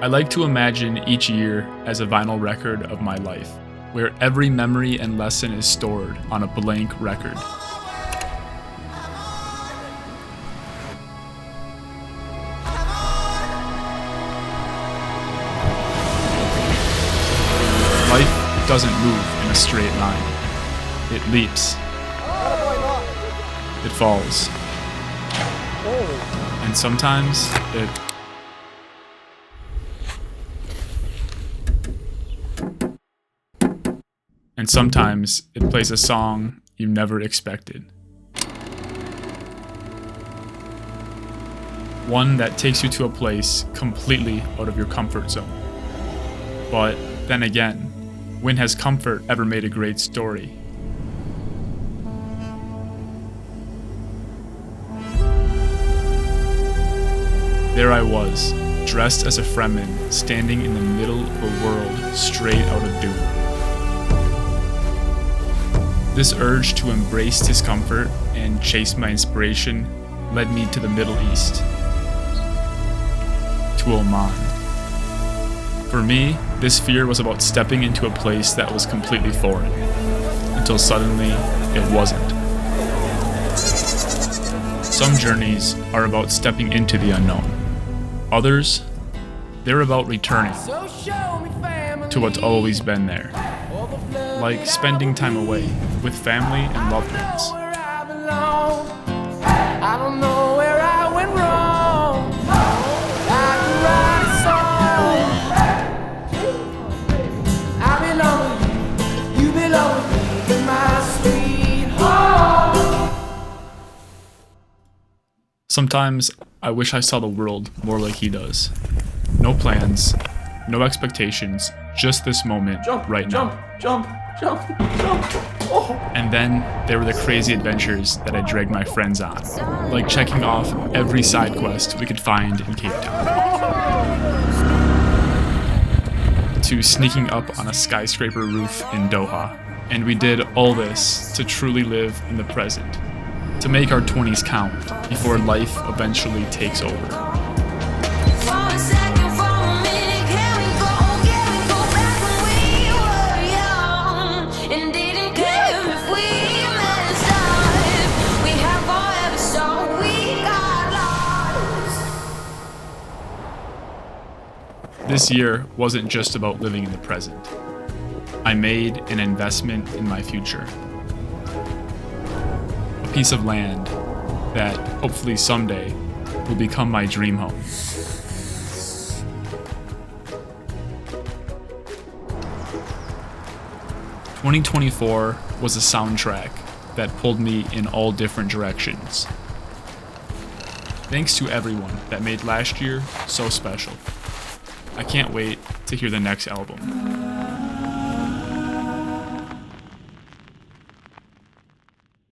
I like to imagine each year as a vinyl record of my life, where every memory and lesson is stored on a blank record. Life doesn't move in a straight line. It leaps. It falls. And sometimes it... And sometimes it plays a song you never expected. One that takes you to a place completely out of your comfort zone. But then again, when has comfort ever made a great story? There I was, dressed as a Fremen, standing in the middle of a world straight out of Doom. This urge to embrace discomfort and chase my inspiration led me to the Middle East, to Oman. For me, this fear was about stepping into a place that was completely foreign, until suddenly it wasn't. Some journeys are about stepping into the unknown. Others, they're about returning to what's always been there. Like spending time away with family and loved ones. I don't know where I went wrong. I can write a song. I belong with you, you belong with me in my sweet home. Sometimes I wish I saw the world more like he does. No plans, no expectations, just this moment right now. Jump. Oh. And then there were the crazy adventures that I dragged my friends on, like checking off every side quest we could find in Cape Town, to sneaking up on a skyscraper roof in Doha. And we did all this to truly live in the present, to make our 20s count before life eventually takes over. This year wasn't just about living in the present. I made an investment in my future. A piece of land that hopefully someday will become my dream home. "2024 was a soundtrack that pulled me in all different directions. Thanks to everyone that made last year so special. I can't wait to hear the next album.